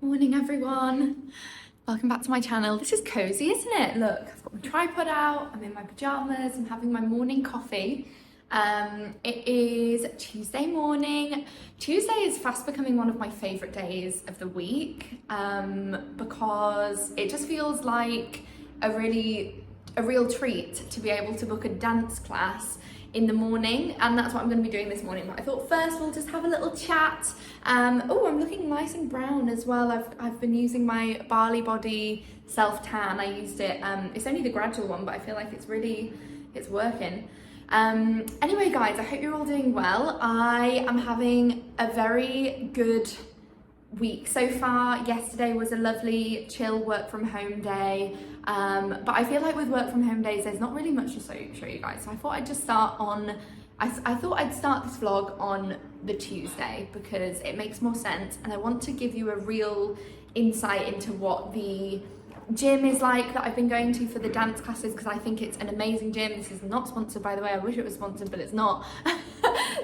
Morning everyone, welcome back to my channel. This is cozy, isn't it? Look, I've got my tripod out, I'm in my pajamas, I'm having my morning coffee. It is Tuesday morning. Tuesday is fast becoming one of my favourite days of the week because it just feels like a real treat to be able to book a dance class in the morning, and that's what I'm going to be doing this morning. But I thought first we'll just have a little chat. Oh, I'm looking nice and brown as well. I've been using my Barley Body self tan. I used it, it's only the gradual one, but I feel like it's working. Anyway guys, I hope you're all doing well. I am having a very good week so far. Yesterday was a lovely chill work from home day, but I feel like with work from home days there's not really much to show you guys, so I thought I'd just start on I thought I'd start this vlog on the Tuesday because it makes more sense, and I want to give you a real insight into what the gym is like that I've been going to for the dance classes, because I think it's an amazing gym. This is not sponsored, by the way. I wish it was sponsored, but it's not.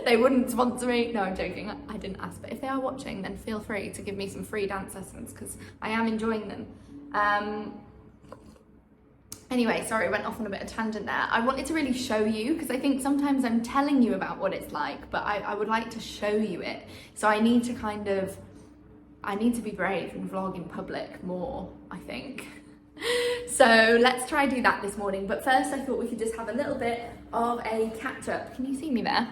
They wouldn't sponsor me. No, I'm joking. I didn't ask, but if they are watching, then feel free to give me some free dance lessons because I am enjoying them. Anyway, sorry, I went off on a bit of tangent there. I wanted to really show you, because I think sometimes I'm telling you about what it's like, but I would like to show you it. So I need to be brave and vlog in public more, I think. So let's try do that this morning. But first I thought we could just have a little bit of a catch up. Can you see me there?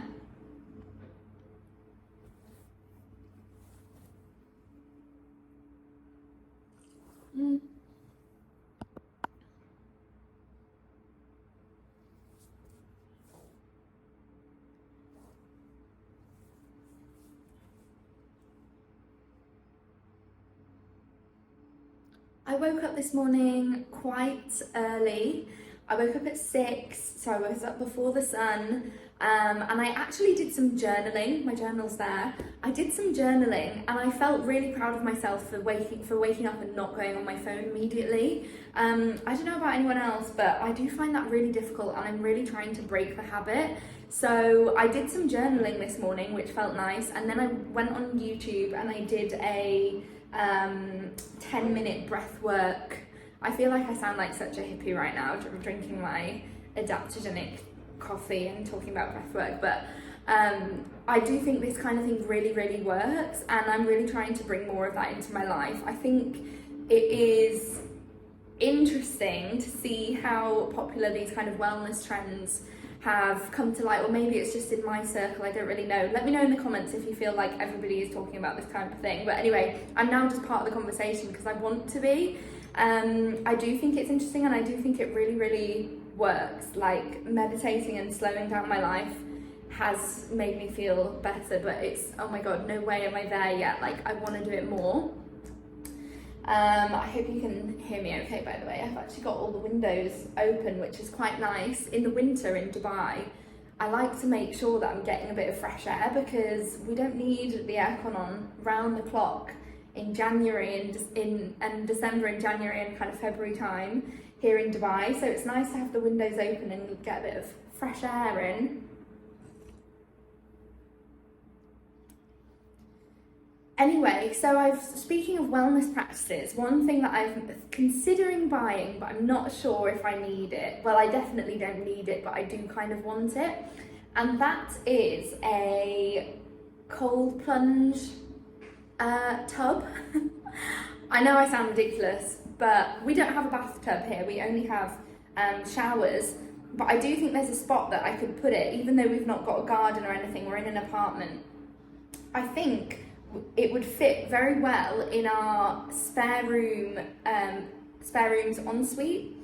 I woke up this morning quite early. I woke up at 6, so I was up before the sun, and I actually did some journaling. My journal's there. I did some journaling and I felt really proud of myself for waking up and not going on my phone immediately. I don't know about anyone else, but I do find that really difficult, and I'm really trying to break the habit. So I did some journaling this morning, which felt nice, and then I went on YouTube and I did a 10-minute breath work. I feel like I sound like such a hippie right now, drinking my adaptogenic coffee and talking about breath work, but I do think this kind of thing really works, and I'm really trying to bring more of that into my life. I think it is interesting to see how popular these kind of wellness trends have come to light, or maybe it's just in my circle, I don't really know. Let me know in the comments if you feel like everybody is talking about this kind of thing. But anyway, I'm now just part of the conversation because I want to be. I do think it's interesting, and I do think it really works. Like, meditating and slowing down my life has made me feel better, but it's, oh my god, no way am I there yet. Like, I want to do it more. I hope you can hear me okay, by the way. I've actually got all the windows open, which is quite nice. In the winter in Dubai, I like to make sure that I'm getting a bit of fresh air, because we don't need the aircon on round the clock in January and December and January and kind of February time here in Dubai. So it's nice to have the windows open and get a bit of fresh air in. Anyway, so speaking of wellness practices, one thing that I'm considering buying, but I'm not sure if I need it. Well, I definitely don't need it, but I do kind of want it. And that is a cold plunge tub. I know I sound ridiculous, but we don't have a bathtub here. We only have showers. But I do think there's a spot that I could put it, even though we've not got a garden or anything. We're in an apartment. I think it would fit very well in our spare rooms ensuite,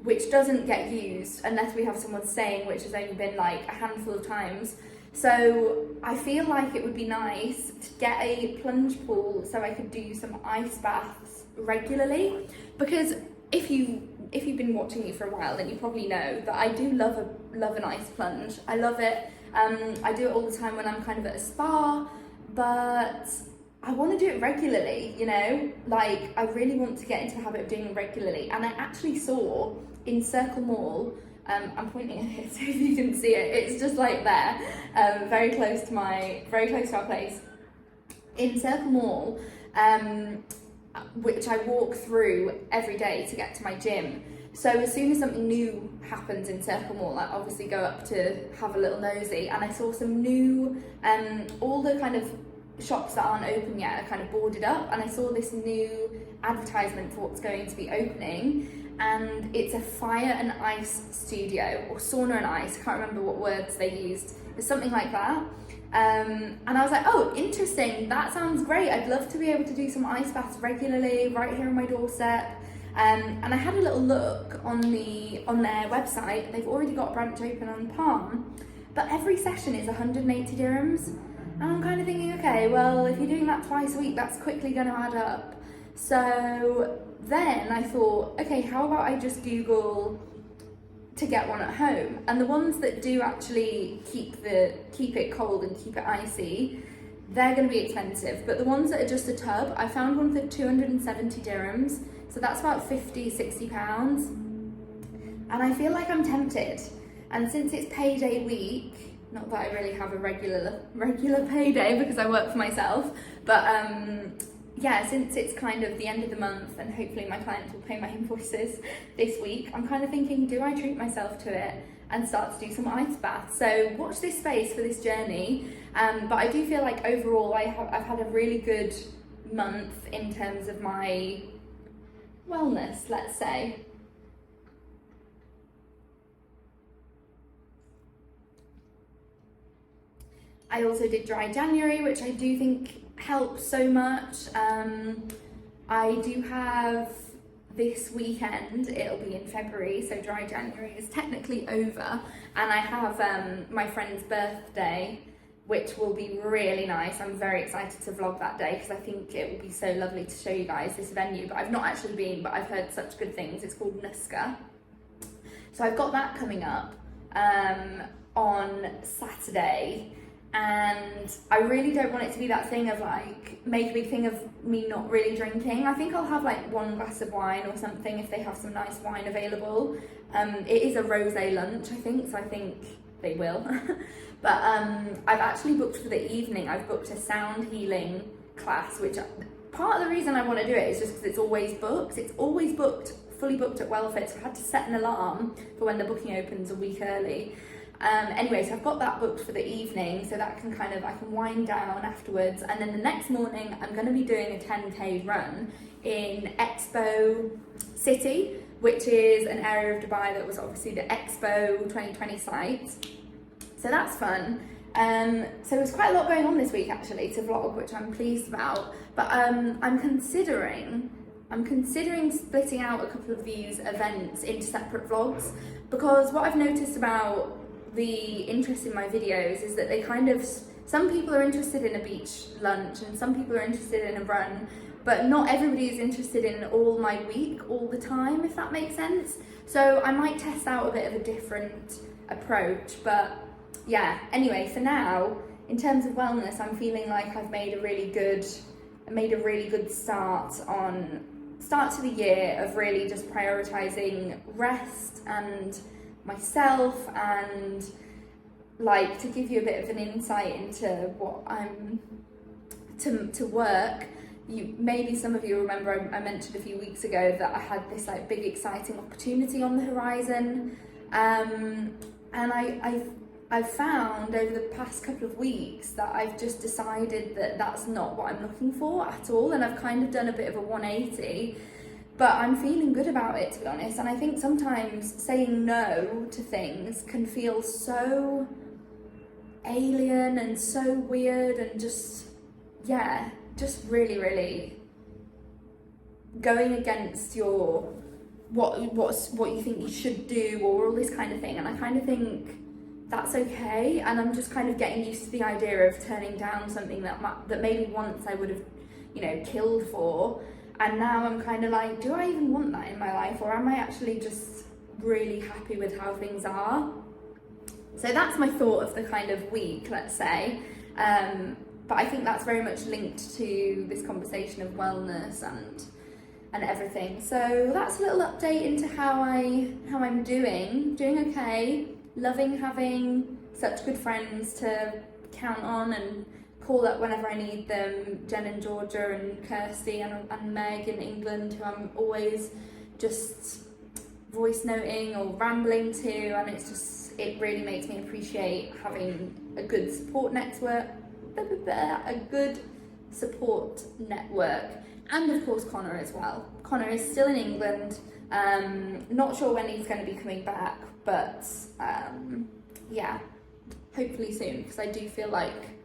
which doesn't get used unless we have someone staying, which has only been like a handful of times. So I feel like it would be nice to get a plunge pool so I could do some ice baths regularly, because if you've been watching me for a while, then you probably know that I do love an ice plunge. I love it. I do it all the time when I'm kind of at a spa, but I want to do it regularly, you know, like I really want to get into the habit of doing it regularly. And I actually saw in Circle Mall, I'm pointing at it so if you can see it, it's just like there, very close to our place. In Circle Mall, which I walk through every day to get to my gym. So as soon as something new happens in Circle Mall, I obviously go up to have a little nosy, and I saw some new, all the kind of shops that aren't open yet are kind of boarded up, and I saw this new advertisement for what's going to be opening, and it's a fire and ice studio, or sauna and ice, I can't remember what words they used, it's something like that. And I was like, oh, interesting, that sounds great, I'd love to be able to do some ice baths regularly right here on my doorstep. And I had a little look on their website. They've already got a branch open on Palm, but every session is 180 dirhams. And I'm kind of thinking, okay, well, if you're doing that twice a week, that's quickly going to add up. So then I thought, okay, how about I just Google to get one at home? And the ones that do actually keep it cold and keep it icy, they're going to be expensive. But the ones that are just a tub, I found one for 270 dirhams. So that's about 50-60 pounds. And I feel like I'm tempted. And since it's payday week, not that I really have a regular payday because I work for myself, but yeah, since it's kind of the end of the month and hopefully my clients will pay my invoices this week, I'm kind of thinking, do I treat myself to it and start to do some ice baths? So watch this space for this journey. But I do feel like overall I've had a really good month in terms of my wellness, let's say. I also did dry January, which I do think helps so much. I do have this weekend, it'll be in February, so dry January is technically over, and I have my friend's birthday, which will be really nice. I'm very excited to vlog that day because I think it will be so lovely to show you guys this venue, but I've not actually been, but I've heard such good things. It's called Nuska. So I've got that coming up on Saturday, and I really don't want it to be that thing of like, make a big thing of me not really drinking. I think I'll have like one glass of wine or something if they have some nice wine available. It is a rosé lunch, I think, so I think they will. But I've actually booked for the evening, I've booked a sound healing class, which part of the reason I want to do it is just because it's always booked. It's always booked, fully booked at Wellfit, so I had to set an alarm for when the booking opens a week early. Anyway, so I've got that booked for the evening, so that can kind of, I can wind down afterwards. And then the next morning, I'm going to be doing a 10k run in Expo City, which is an area of Dubai that was obviously the Expo 2020 site. So that's fun. So there's quite a lot going on this week actually to vlog, which I'm pleased about. But I'm considering splitting out a couple of these events into separate vlogs, because what I've noticed about the interest in my videos is that they kind of, some people are interested in a beach lunch and some people are interested in a run, but not everybody is interested in all my week all the time, if that makes sense. So I might test out a bit of a different approach, but yeah, anyway, for now, in terms of wellness, I'm feeling like I've made a really good start to the year of really just prioritizing rest and myself, and like, to give you a bit of an insight into what I'm to work. Maybe some of you remember I mentioned a few weeks ago that I had this like big exciting opportunity on the horizon, and I've found over the past couple of weeks that I've just decided that that's not what I'm looking for at all, and I've kind of done a bit of a 180, but I'm feeling good about it, to be honest. And I think sometimes saying no to things can feel so alien and so weird, and just, yeah, just really, really going against your what you think you should do, or all this kind of thing. And I kind of think that's okay, and I'm just kind of getting used to the idea of turning down something that maybe once I would have, you know, killed for, and now I'm kind of like, do I even want that in my life, or am I actually just really happy with how things are? So that's my thought of the kind of week, let's say, but I think that's very much linked to this conversation of wellness and everything. So that's a little update into how I'm doing okay. Loving having such good friends to count on and call up whenever I need them. Jen in Georgia and Kirsty and Meg in England, who I'm always just voice noting or rambling to, and it really makes me appreciate having a good support network, and of course Connor as well. Connor is still in England, not sure when he's going to be coming back, but yeah, hopefully soon, because I do feel like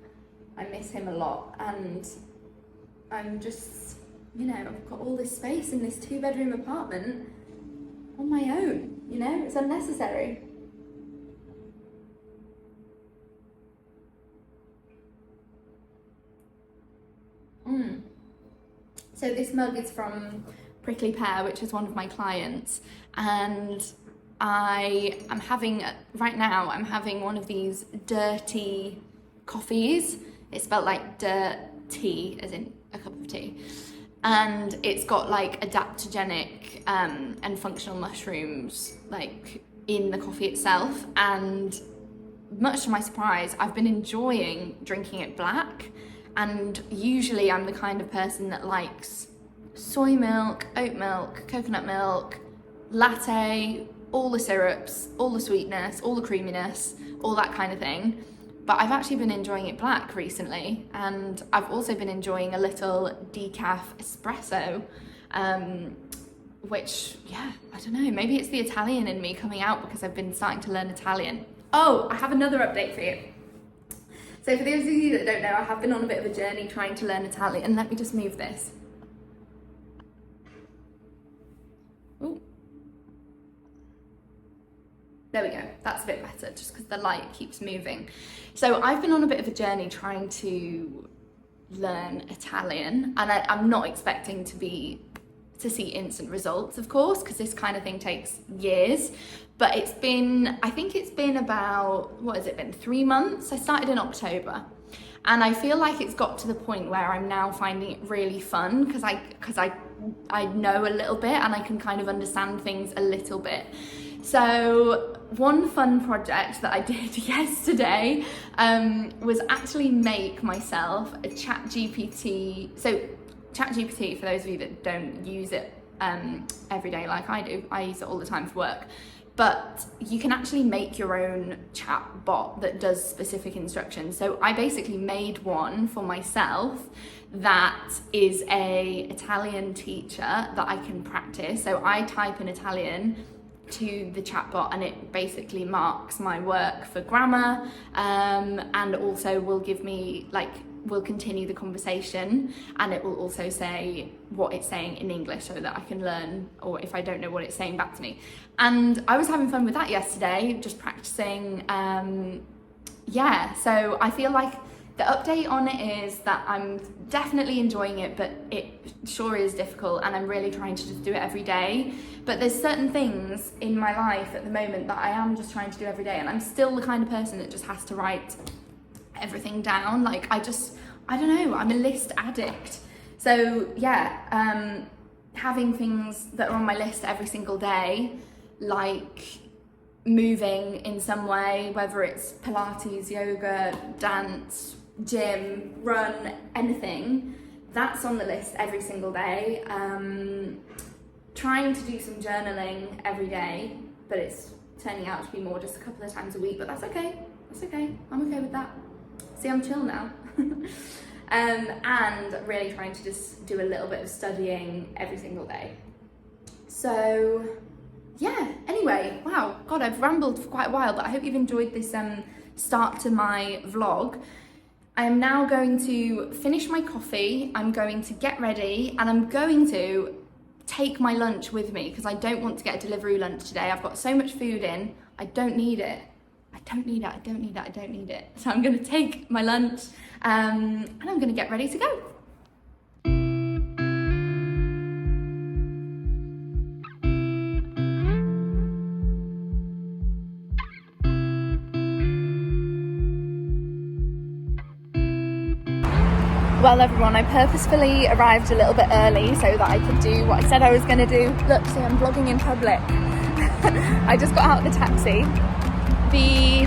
I miss him a lot, and I'm just, you know, I've got all this space in this 2-bedroom apartment on my own, you know, it's unnecessary. So this mug is from Prickly Pear, which is one of my clients, and I'm having one of these dirty coffees. It's spelled like dirty, as in a cup of tea. And it's got like adaptogenic and functional mushrooms like in the coffee itself. And much to my surprise, I've been enjoying drinking it black. And usually I'm the kind of person that likes soy milk, oat milk, coconut milk, latte, all the syrups, all the sweetness, all the creaminess, all that kind of thing. But I've actually been enjoying it black recently, and I've also been enjoying a little decaf espresso, which, yeah, I don't know, maybe it's the Italian in me coming out because I've been starting to learn Italian. Oh, I have another update for you. So for those of you that don't know, I have been on a bit of a journey trying to learn Italian. Let me just move this. Ooh. There we go, that's a bit better, just because the light keeps moving. So I've been on a bit of a journey trying to learn Italian, and I'm not expecting to see instant results, of course, because this kind of thing takes years. But I think it's been about, what has it been, 3 months? I started in October, and I feel like it's got to the point where I'm now finding it really fun, because I know a little bit and I can kind of understand things a little bit. So one fun project that I did yesterday was actually make myself a ChatGPT. So ChatGPT, for those of you that don't use it every day like I do, I use it all the time for work. But you can actually make your own chat bot that does specific instructions. So I basically made one for myself that is a Italian teacher that I can practice. So I type in Italian to the chatbot, and it basically marks my work for grammar, and also will give me, will continue the conversation, and it will also say what it's saying in English so that I can learn, or if I don't know what it's saying, back to me. And I was having fun with that yesterday, just practicing. Yeah, so I feel like the update on it is that I'm definitely enjoying it, but it sure is difficult, and I'm really trying to just do it every day. But there's certain things in my life at the moment that I am just trying to do every day, and I'm still the kind of person that just has to write everything down. Like, I don't know, I'm a list addict. So yeah, having things that are on my list every single day, like moving in some way, whether it's Pilates, yoga, dance, gym, run, anything, that's on the list every single day. Trying to do some journaling every day, but it's turning out to be more just a couple of times a week, but that's okay, I'm okay with that. See, I'm chill now. And really trying to just do a little bit of studying every single day. So yeah, anyway, wow, God, I've rambled for quite a while, but I hope you've enjoyed this start to my vlog. I am now going to finish my coffee, I'm going to get ready, and I'm going to take my lunch with me, because I don't want to get a delivery lunch today. I've got so much food in, I don't need it. I don't need it. So I'm gonna take my lunch, and I'm gonna get ready to go. Well everyone, I purposefully arrived a little bit early so that I could do what I said I was going to do. Look, see, I'm vlogging in public. I just got out of the taxi. The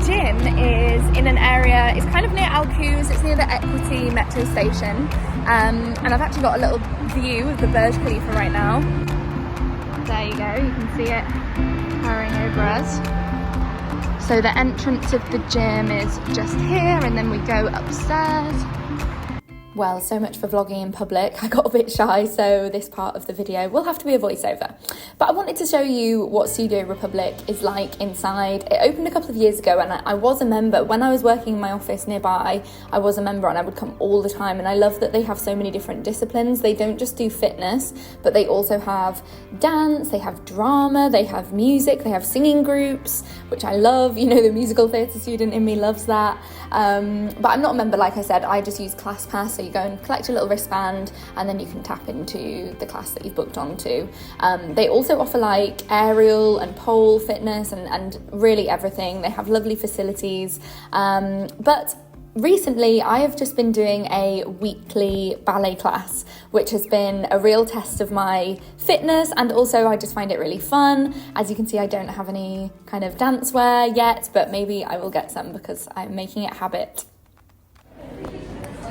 gym is in an area, it's kind of near Alcuz, it's near the Equity metro station, and I've actually got a little view of the Burj Khalifa right now. There you go, you can see it towering over us. So the entrance of the gym is just here, and then we go upstairs. Well, so much for vlogging in public. I got a bit shy, so this part of the video will have to be a voiceover. But I wanted to show you what Studio Republic is like inside. It opened a couple of years ago, and I was a member. When I was working in my office nearby, I was a member and I would come all the time. And I love that they have so many different disciplines. They don't just do fitness, but they also have dance, they have drama, they have music, they have singing groups, which I love. You know, the musical theatre student in me loves that. But I'm not a member, like I said. I just use ClassPass. So you go and collect a little wristband, and then you can tap into the class that you've booked onto. They also offer like aerial and pole fitness and really everything. They have lovely facilities. But recently I have just been doing a weekly ballet class, which has been a real test of my fitness, and also I just find it really fun. As you can see, I don't have any kind of dance wear yet, but maybe I will get some because I'm making it a habit.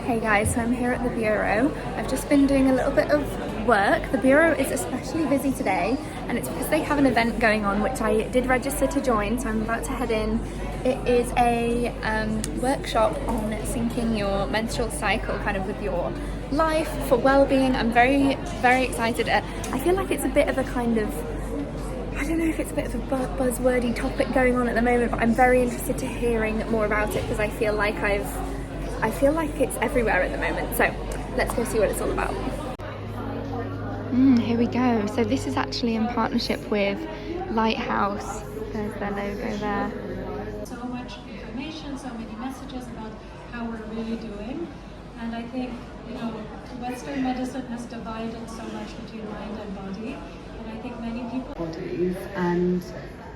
Hey guys, so I'm here at the Bureau. I've just been doing a little bit of work. The Bureau is especially busy today, and it's because they have an event going on which I did register to join, so I'm about to head in. It is a workshop on syncing your menstrual cycle kind of with your life for well-being. I'm very, very excited. I feel like it's a bit of a kind of, I don't know if it's a bit of a buzzwordy topic going on at the moment, but I'm very interested to hearing more about it because I feel like it's everywhere at the moment. So let's go see what it's all about. Here we go. So this is actually in partnership with Lighthouse. There's their logo there. So much information, so many messages about how we're really doing. And I think, you know, Western medicine has divided so much between mind and body. And I think many people bodies, and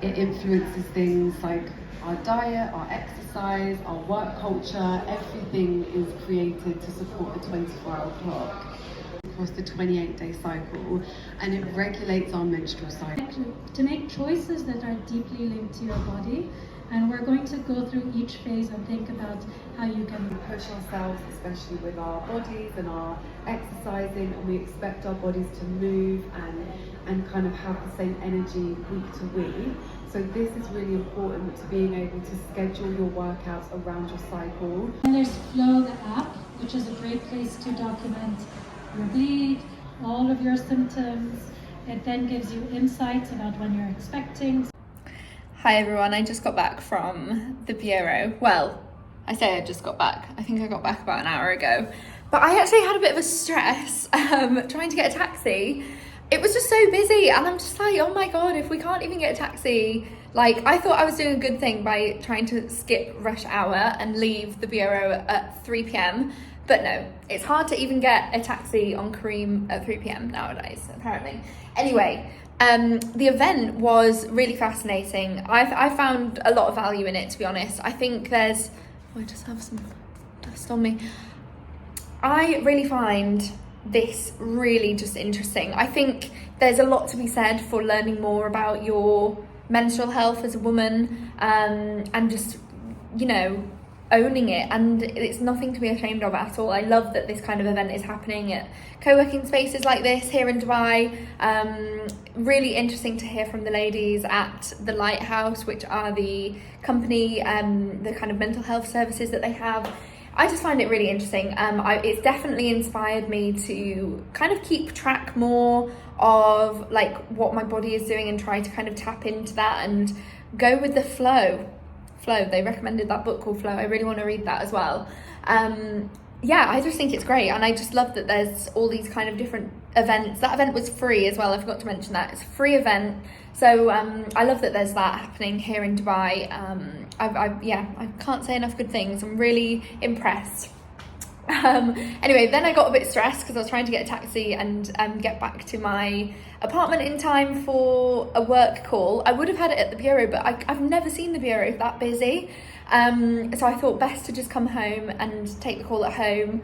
it influences things like our diet, our exercise, our work culture. Everything is created to support the 24-hour clock across the 28-day cycle, and it regulates our menstrual cycle. to make choices that are deeply linked to your body. And we're going to go through each phase and think about how you can Push ourselves, especially with our bodies and our exercising, and we expect our bodies to move and kind of have the same energy week to week. So this is really important, to being able to schedule your workouts around your cycle. And there's Flow, the app, which is a great place to document your bleed, all of your symptoms. It then gives you insights about when you're expecting. Hi everyone, I just got back from the Bureau. Well, I say I just got back. I think I got back about an hour ago. But I actually had a bit of a stress trying to get a taxi. It was just so busy, and I'm just like, oh my God, if we can't even get a taxi. Like, I thought I was doing a good thing by trying to skip rush hour and leave the Bureau at 3 p.m. But no, it's hard to even get a taxi on Kareem at 3 p.m. nowadays, apparently. Anyway, the event was really fascinating. I found a lot of value in it, to be honest. I think there's, oh, I just have some dust on me. I really find this really just interesting. I think there's a lot to be said for learning more about your menstrual health as a woman, and just, you know, owning it, and it's nothing to be ashamed of at all. I love that this kind of event is happening at co-working spaces like this here in Dubai. Really interesting to hear from the ladies at the Lighthouse, which are the company, the kind of mental health services that they have. I just find it really interesting. It's definitely inspired me to kind of keep track more of like what my body is doing and try to kind of tap into that and go with the flow. They recommended that book called Flow. I really want to read that as well. Yeah, I just think it's great, and I just love that there's all these kind of different events. That event was free as well. I forgot to mention that. It's a free event. So I love that there's that happening here in Dubai. I can't say enough good things. I'm really impressed. Anyway, then I got a bit stressed because I was trying to get a taxi and get back to my apartment in time for a work call. I would have had it at the Bureau, but I've never seen the Bureau that busy. So I thought best to just come home and take the call at home.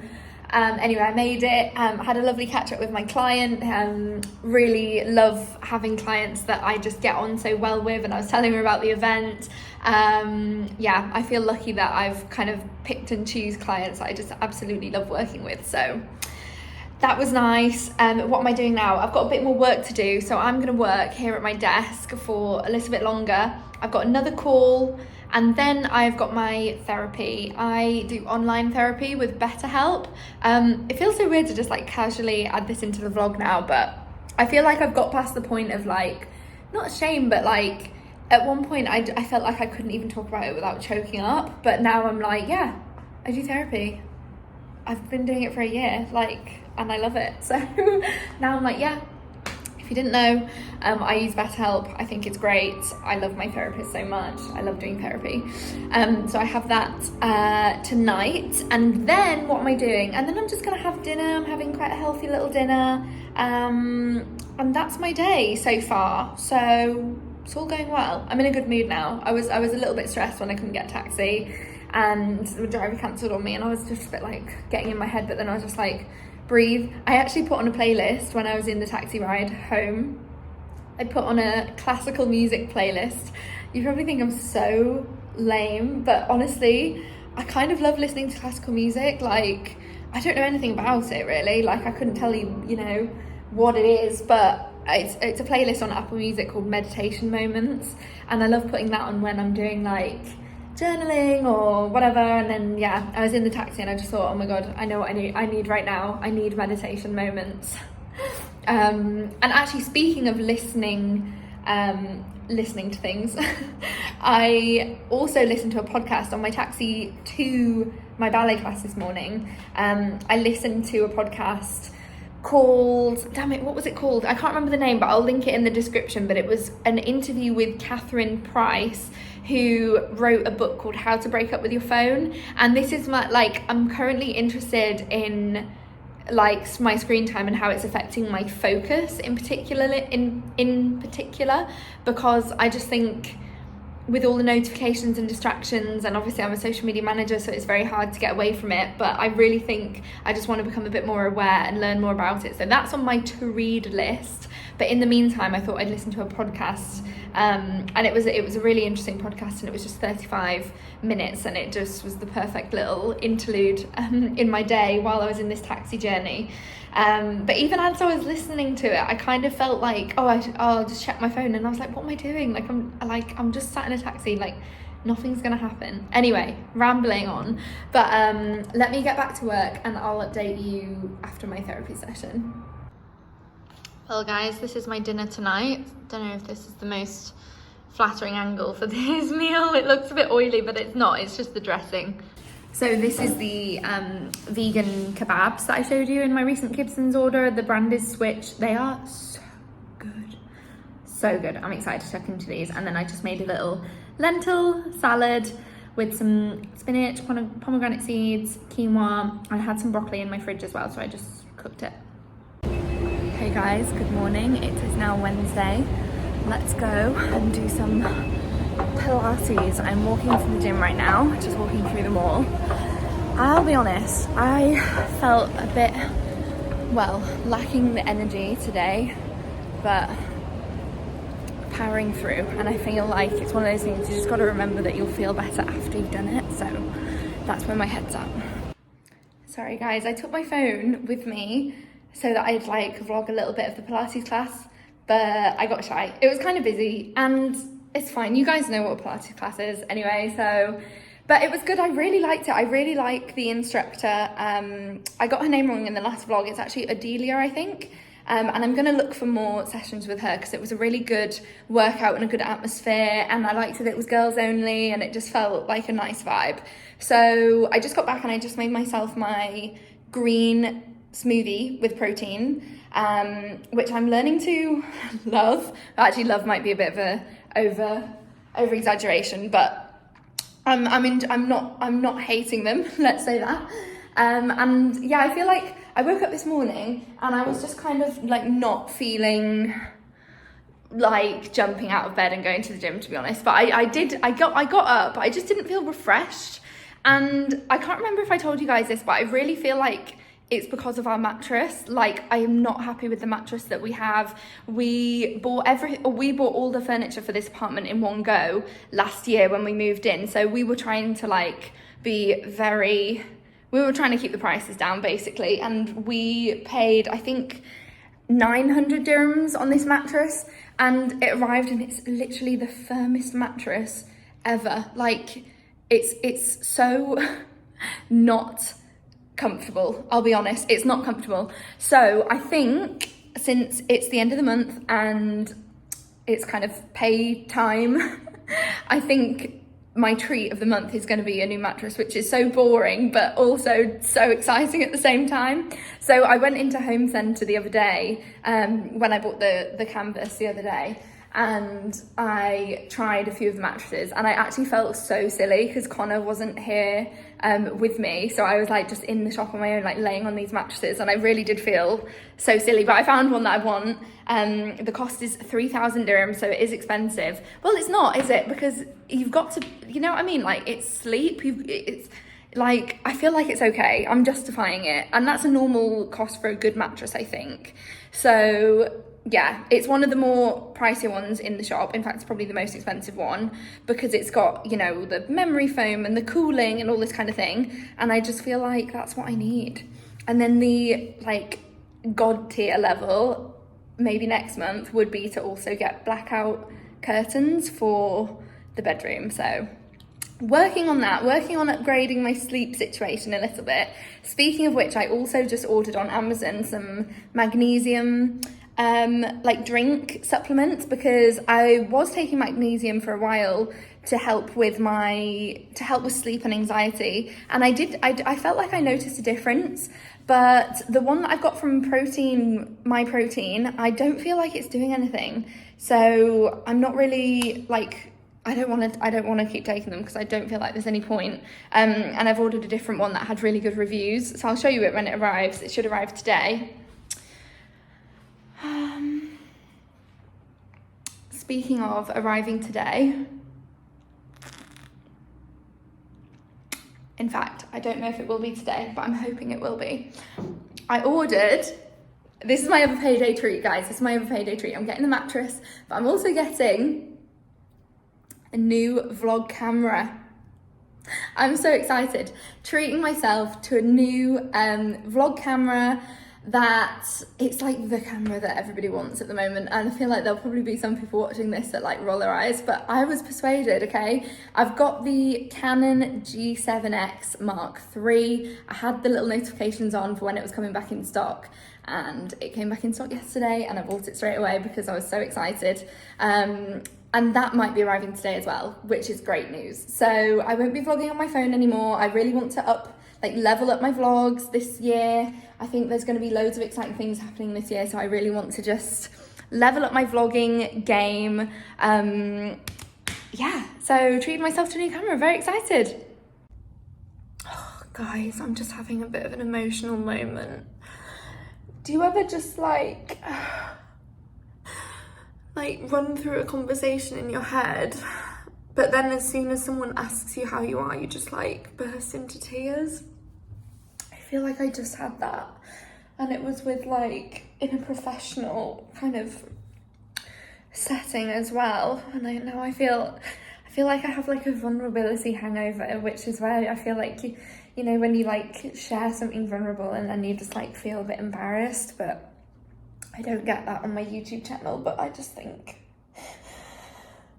Anyway, I made it. Had a lovely catch up with my client. Really love having clients that I just get on so well with, and I was telling her about the event. Yeah, I feel lucky that I've kind of picked and choose clients that I just absolutely love working with. So that was nice. What am I doing now? I've got a bit more work to do, so I'm going to work here at my desk for a little bit longer. I've got another call, and then I've got my therapy. I do online therapy with BetterHelp. It feels so weird to just like casually add this into the vlog now, but I feel like I've got past the point of like, not shame, but like at one point I felt like I couldn't even talk about it without choking up. But now I'm like, yeah, I do therapy. I've been doing it for a year, like, and I love it. So now I'm like, yeah, if you didn't know, I use BetterHelp. I think it's great. I love my therapist so much. I love doing therapy. So I have that tonight. And then what am I doing? And then I'm just gonna have dinner. I'm having quite a healthy little dinner. And that's my day so far. So it's all going well. I'm in a good mood now. I was a little bit stressed when I couldn't get a taxi and the driver cancelled on me, and I was just a bit like getting in my head, but then I was just like, breathe. I actually put on a playlist when I was in the taxi ride home. I put on a classical music playlist. You probably think I'm so lame, but honestly, I kind of love listening to classical music. Like, I don't know anything about it really. Like, I couldn't tell you, you know, what it is, but it's a playlist on Apple Music called Meditation Moments, and I love putting that on when I'm doing like journaling or whatever. And then yeah, I was in the taxi and I just thought, oh my god, I know what I need right now. I need meditation moments. And actually, speaking of listening to things, I also listened to a podcast on my taxi to my ballet class this morning. I listened to a podcast called, damn it, what was it called? I can't remember the name, but I'll link it in the description. But it was an interview with Catherine Price, who wrote a book called How to Break Up With Your Phone. And this is my, like, I'm currently interested in like my screen time and how it's affecting my focus in particular, because I just think with all the notifications and distractions, and obviously I'm a social media manager, so it's very hard to get away from it, but I really think I just want to become a bit more aware and learn more about it. So that's on my to read list. But in the meantime, I thought I'd listen to a podcast, and it was a really interesting podcast, and it was just 35 minutes, and it just was the perfect little interlude in my day while I was in this taxi journey. But even as I was listening to it, I kind of felt like, I'll just check my phone, and I was like, what am I doing? I'm just sat in a taxi, like nothing's gonna happen. Anyway, rambling on, but let me get back to work and I'll update you after my therapy session. Well guys, this is my dinner tonight. Don't know if this is the most flattering angle for this meal. It looks a bit oily, but it's not, it's just the dressing. So this is the vegan kebabs that I showed you in my recent Gibson's order. The brand is Switch. They are so good. So good. I'm excited to check into these. And then I just made a little lentil salad with some spinach, pomegranate seeds, quinoa. I had some broccoli in my fridge as well, so I just cooked it. Hey guys, good morning. It is now Wednesday. Let's go and do some Pilates. I'm walking to the gym right now, just walking through the mall. I'll be honest, I felt a bit, well, lacking the energy today, but powering through. And I feel like it's one of those things, you just got to remember that you'll feel better after you've done it. So that's where my head's at. Sorry guys, I took my phone with me so that I'd like vlog a little bit of the Pilates class, but I got shy. It was kind of busy, and it's fine. You guys know what a Pilates class is anyway, so, but it was good. I really liked it. I really like the instructor. I got her name wrong in the last vlog. It's actually Adelia, I think. And I'm gonna look for more sessions with her because it was a really good workout and a good atmosphere, and I liked that it was girls only, and it just felt like a nice vibe. So I just got back and I just made myself my green smoothie with protein, which I'm learning to love. Actually, love might be a bit of a over exaggeration, but I'm not hating them. Let's say that. And yeah, I feel like I woke up this morning and I was just kind of like not feeling like jumping out of bed and going to the gym, to be honest. But I got up, but I just didn't feel refreshed. And I can't remember if I told you guys this, but I really feel like it's because of our mattress. Like, I am not happy with the mattress that we have. We bought all the furniture for this apartment in one go last year when we moved in. So we were trying to like we were trying to keep the prices down basically. And we paid, I think, 900 dirhams on this mattress, and it arrived and it's literally the firmest mattress ever. Like, it's so not comfortable, I'll be honest, it's not comfortable. So I think since it's the end of the month and it's kind of pay time, I think my treat of the month is going to be a new mattress, which is so boring but also so exciting at the same time. So I went into Home Centre the other day when I bought the canvas the other day, and I tried a few of the mattresses, and I actually felt so silly because Connor wasn't here with me. So I was like just in the shop on my own, like laying on these mattresses, and I really did feel so silly. But I found one that I want. The cost is 3,000 dirhams, so it is expensive. Well, it's not, is it? Because you've got to, you know what I mean? Like, it's sleep. It's like, I feel like it's okay. I'm justifying it. And that's a normal cost for a good mattress, I think. So yeah, it's one of the more pricier ones in the shop. In fact, it's probably the most expensive one because it's got, you know, the memory foam and the cooling and all this kind of thing. And I just feel like that's what I need. And then the like god tier level, maybe next month, would be to also get blackout curtains for the bedroom. So working on that, working on upgrading my sleep situation a little bit. Speaking of which, I also just ordered on Amazon some magnesium like drink supplements, because I was taking magnesium for a while to help with sleep and anxiety, and I felt like I noticed a difference. But the one that I've got from My Protein, I don't feel like it's doing anything. So I'm not really like, I don't want to keep taking them because I don't feel like there's any point. And I've ordered a different one that had really good reviews. So I'll show you it when it arrives. It should arrive today. Speaking of arriving today, in fact, I don't know if it will be today, but I'm hoping it will be. I ordered, this is my other payday treat, guys. This is my other payday treat. I'm getting the mattress, but I'm also getting a new vlog camera. I'm so excited. Treating myself to a new vlog camera that it's like the camera that everybody wants at the moment, and I feel like there'll probably be some people watching this that like roll their eyes, but I was persuaded. Okay, I've got the Canon G7X Mark III. I had the little notifications on for when it was coming back in stock, and it came back in stock yesterday, and I bought it straight away because I was so excited. And that might be arriving today as well, which is great news. So I won't be vlogging on my phone anymore. I really want to level up my vlogs this year. I think there's going to be loads of exciting things happening this year, so I really want to just level up my vlogging game. Yeah, so treated myself to a new camera, very excited. Oh, guys, I'm just having a bit of an emotional moment. Do you ever just like run through a conversation in your head, but then as soon as someone asks you how you are, you just like burst into tears? I feel like I just had that, and it was with like in a professional kind of setting as well. And now I feel like I have like a vulnerability hangover, which is where I feel like you know when you like share something vulnerable and then you just like feel a bit embarrassed. But I don't get that on my YouTube channel. But I just think,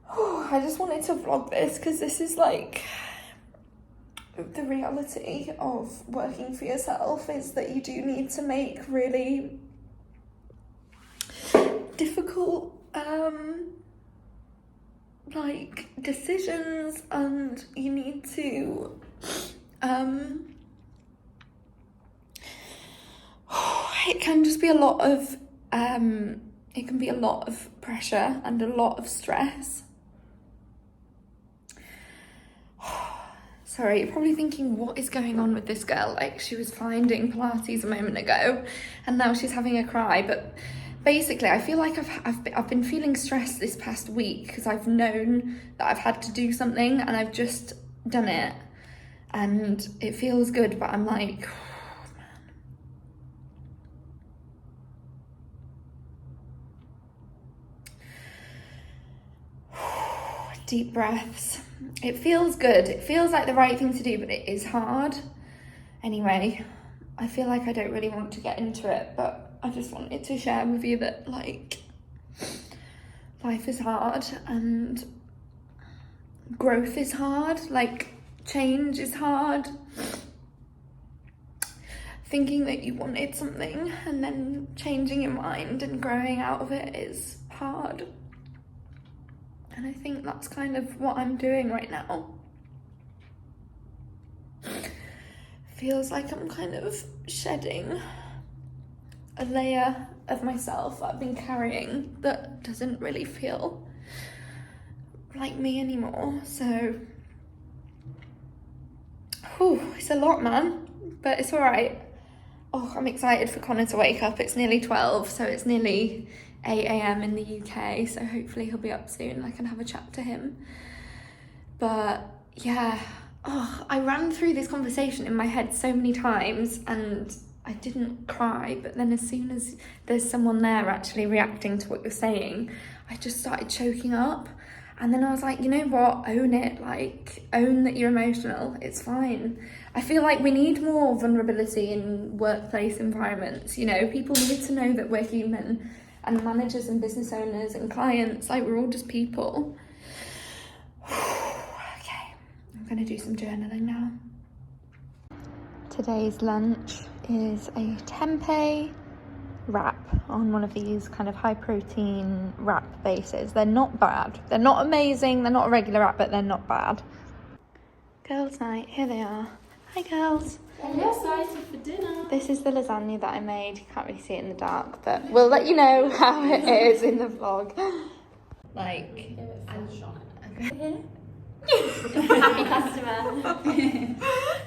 I just wanted to vlog this because this is like the reality of working for yourself, is that you do need to make really difficult like decisions, and you need to it can just be a lot of it can be a lot of pressure and a lot of stress. Sorry, you're probably thinking, what is going on with this girl? Like, she was fine doing Pilates a moment ago, and now she's having a cry. But basically, I feel like I've been feeling stressed this past week because I've known that I've had to do something, and I've just done it, and it feels good. But I'm like, oh, man, Deep breaths. It feels good. It feels like the right thing to do, but it is hard. Anyway, I feel like I don't really want to get into it, but I just wanted to share with you that, like, life is hard and growth is hard. Like, change is hard. Thinking that you wanted something and then changing your mind and growing out of it is hard. And I think that's kind of what I'm doing right now. Feels like I'm kind of shedding a layer of myself that I've been carrying that doesn't really feel like me anymore. So, it's a lot, man, but it's all right. Oh, I'm excited for Connor to wake up. It's nearly 12, so it's nearly 8 a.m. in the UK, so hopefully he'll be up soon. I can have a chat to him. But yeah, I ran through this conversation in my head so many times and I didn't cry, but then as soon as there's someone there actually reacting to what you're saying, I just started choking up. And then I was like, you know what, own it, like, own that you're emotional, it's fine. I feel like we need more vulnerability in workplace environments, you know, people need to know that we're human, and managers and business owners and clients, like, we're all just people. Okay, I'm gonna do some journaling now. Today's lunch is a tempeh wrap on one of these kind of high protein wrap bases. They're not bad. They're not amazing. They're not a regular wrap, but they're not bad. Girls' night. Here they are. Hi, girls. Hello, excited for dinner. This is the lasagna that I made. You can't really see it in the dark, but we'll let you know how it is in the vlog. Like, okay. Happy customer.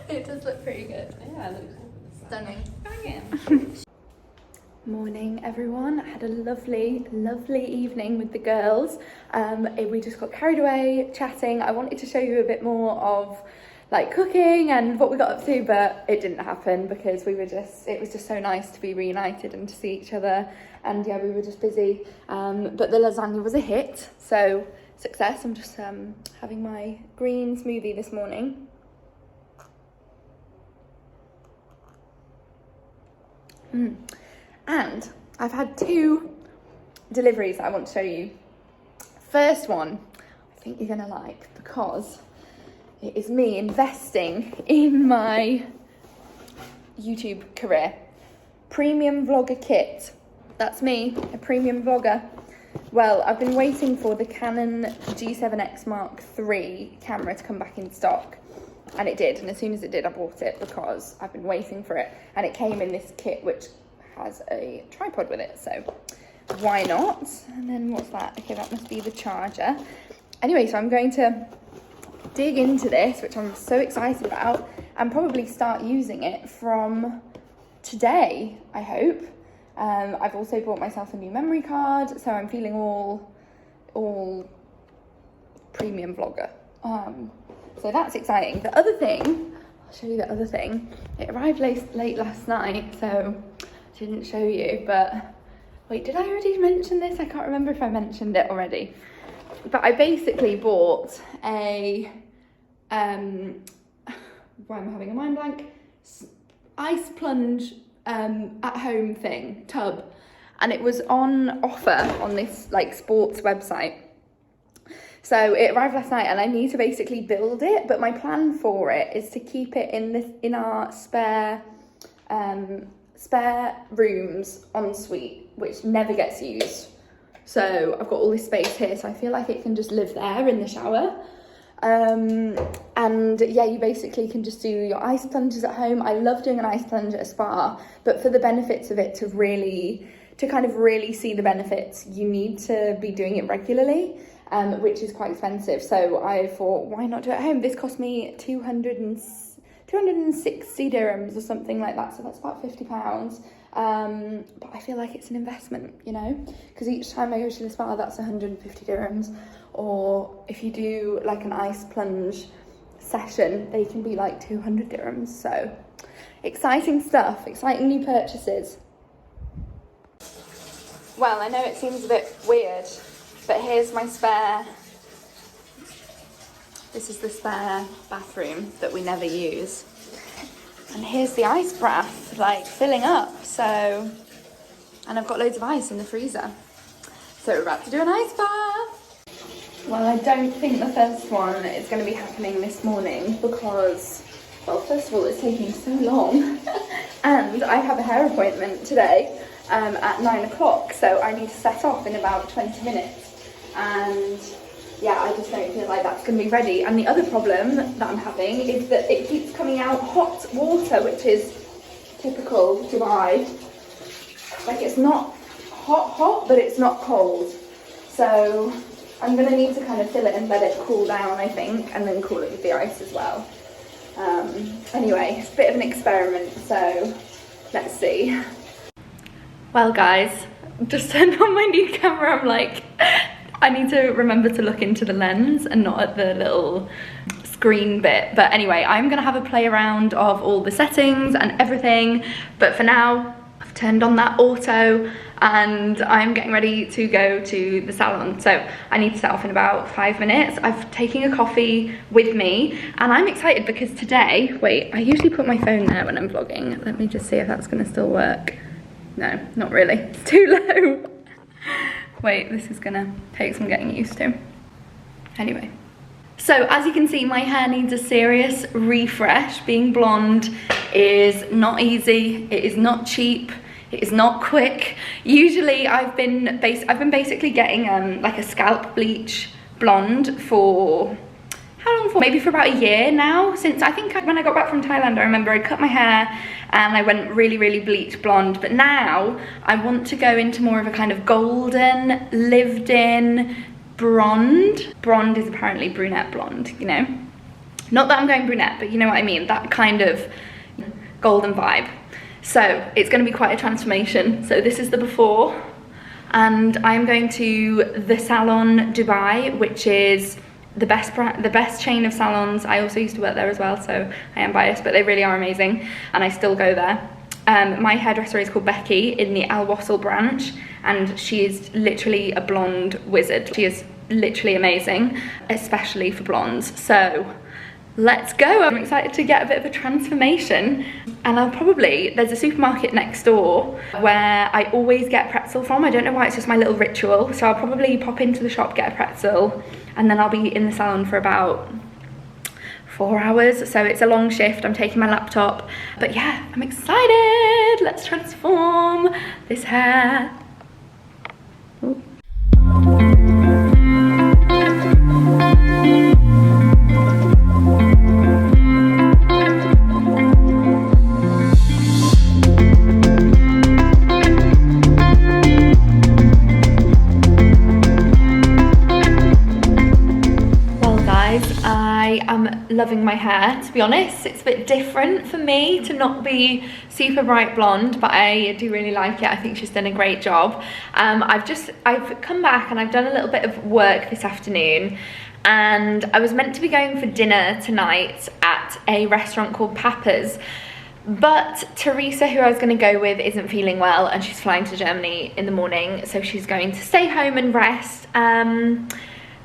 It does look pretty good. Yeah, it looks Stunning. banging. Morning, everyone. I had a lovely evening with the girls. We just got carried away chatting. I wanted to show you a bit more of like cooking and what we got up to, but it didn't happen because it was just so nice to be reunited and to see each other, and yeah, we were just busy. But the lasagna was a hit, so success. I'm just having my green smoothie this morning. And I've had 2 deliveries that I want to show you. First one, I think you're gonna like, because it is me investing in my YouTube career. Premium vlogger kit. That's me, a premium vlogger. Well, I've been waiting for the Canon G7X Mark III camera to come back in stock. And it did, and as soon as it did, I bought it because I've been waiting for it. And it came in this kit, which has a tripod with it, so why not? And then what's that? Okay, that must be the charger. Anyway, so I'm going to dig into this, which I'm so excited about, and probably start using it from today, I hope. I've also bought myself a new memory card, so I'm feeling all premium vlogger. So that's exciting. The other thing, I'll show you the other thing. It arrived late last night, so I didn't show you, but wait, did I already mention this? I can't remember if I mentioned it already. But I basically bought a, why am I having a mind blank? Ice plunge at home thing, tub. And it was on offer on this like sports website. So it arrived last night and I need to basically build it, but my plan for it is to keep it in our spare rooms ensuite, which never gets used. So I've got all this space here, so I feel like it can just live there in the shower. And yeah, you basically can just do your ice plunges at home. I love doing an ice plunge at a spa, but for the benefits of it to kind of really see the benefits, you need to be doing it regularly, which is quite expensive. So I thought, why not do it at home? This cost me 260 dirhams or something like that, so that's about £50. But I feel like it's an investment, you know, because each time I go to the spa, that's 150 dirhams. Or if you do like an ice plunge session, they can be like 200 dirhams. So exciting stuff, exciting new purchases. Well, I know it seems a bit weird, but here's my spare This is the spare bathroom that we never use. And here's the ice bath, like filling up, so, and I've got loads of ice in the freezer. So we're about to do an ice bath. Well, I don't think the first one is going to be happening this morning because, well, first of all, it's taking so long. And I have a hair appointment today at 9 o'clock, so I need to set off in about 20 minutes. And yeah, I just don't feel like that's going to be ready. And the other problem that I'm having is that it keeps coming out hot water, which is typical Dubai. Like, it's not hot, but it's not cold. So I'm going to need to kind of fill it and let it cool down, I think, and then cool it with the ice as well. Anyway, it's a bit of an experiment, so let's see. Well, guys, just turned on my new camera. I'm like, I need to remember to look into the lens and not at the little screen bit. But anyway, I'm gonna have a play around of all the settings and everything. But for now, I've turned on that auto and I'm getting ready to go to the salon. So I need to set off in about 5 minutes. I've taken a coffee with me and I'm excited because today, wait, I usually put my phone there when I'm vlogging. Let me just see if that's gonna still work. No, not really, it's too low. Wait, this is gonna take some getting used to. Anyway. So as you can see, my hair needs a serious refresh. Being blonde is not easy, it is not cheap, it is not quick. Usually I've been basically getting like a scalp bleach blonde for, how long for? Maybe for about a year now. Since I think when I got back from Thailand, I remember I cut my hair and I went really bleach blonde. But now I want to go into more of a kind of golden, lived in blonde. Blonde is apparently brunette blonde, you know? Not that I'm going brunette, but you know what I mean, that kind of golden vibe. So it's gonna be quite a transformation. So this is the before, and I'm going to the Salon Dubai, which is the best chain of salons. I also used to work there as well, so I am biased, but they really are amazing, and I still go there. My hairdresser is called Becky in the Al Wasl branch, and she is literally a blonde wizard. She is literally amazing, especially for blondes. So let's go. I'm excited to get a bit of a transformation. And I'll probably, there's a supermarket next door where I always get pretzel from. I don't know why, it's just my little ritual. So I'll probably pop into the shop, get a pretzel, and then I'll be in the salon for about 4 hours. So it's a long shift. I'm taking my laptop. But yeah, I'm excited. Let's transform this hair. Ooh. I am loving my hair, to be honest. It's a bit different for me to not be super bright blonde, but I do really like it. I think she's done a great job. I've come back and I've done a little bit of work this afternoon, and I was meant to be going for dinner tonight at a restaurant called Papa's, but Teresa, who I was going to go with, isn't feeling well and she's flying to Germany in the morning, so she's going to stay home and rest.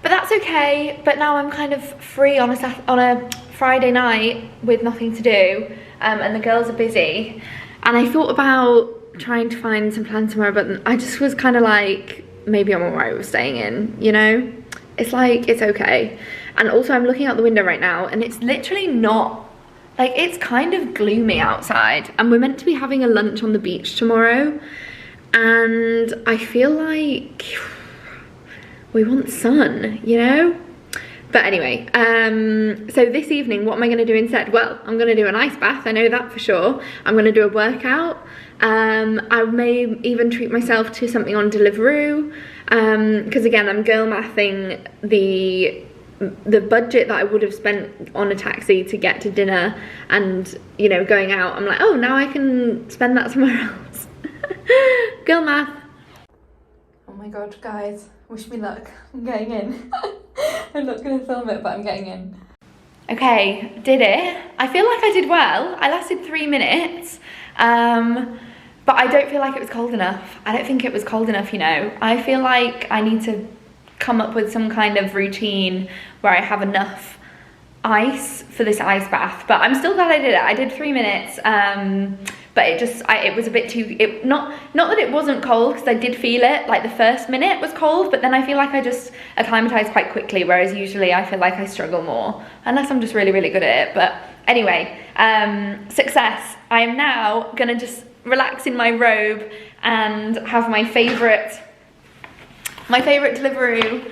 But that's okay. But now I'm kind of free on a Friday night with nothing to do, and the girls are busy. And I thought about trying to find some plans tomorrow, but I just was kind of like, maybe I'm alright with staying in, you know? It's like, it's okay. And also I'm looking out the window right now and it's literally not, like, it's kind of gloomy outside, and we're meant to be having a lunch on the beach tomorrow, and I feel like we want sun, you know? But anyway, so this evening, what am I gonna do instead? Well, I'm gonna do an ice bath, I know that for sure. I'm gonna do a workout. I may even treat myself to something on Deliveroo, because again, I'm girl mathing the budget that I would have spent on a taxi to get to dinner and, you know, going out. I'm like, oh, now I can spend that somewhere else. Girl math. Oh my god, guys. Wish me luck. I'm getting in. I'm not going to film it, but I'm getting in. Okay, did it. I feel like I did well. I lasted 3 minutes. But I don't feel like it was cold enough. I don't think it was cold enough, you know. I feel like I need to come up with some kind of routine where I have enough ice for this ice bath, but I'm still glad I did it. I did 3 minutes, but it was a bit too, not that it wasn't cold, because I did feel it, like the first minute was cold, but then I feel like I just acclimatized quite quickly, whereas usually I feel like I struggle more, unless I'm just really, really good at it. But anyway, success. I am now gonna just relax in my robe and have my favorite Deliveroo,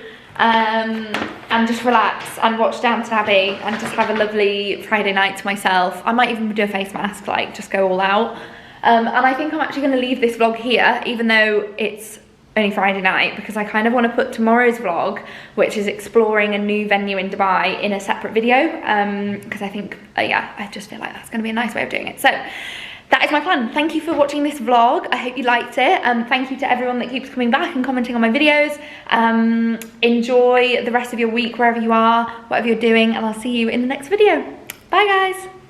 and just relax and watch Downton Abbey and just have a lovely Friday night to myself. I might even do a face mask, like just go all out. And I think I'm actually going to leave this vlog here, even though it's only Friday night, because I kind of want to put tomorrow's vlog, which is exploring a new venue in Dubai, in a separate video, because I think, yeah, I just feel like that's going to be a nice way of doing it. So that is my plan. Thank you for watching this vlog. I hope you liked it. Thank you to everyone that keeps coming back and commenting on my videos. Enjoy the rest of your week wherever you are, whatever you're doing, and I'll see you in the next video. Bye guys.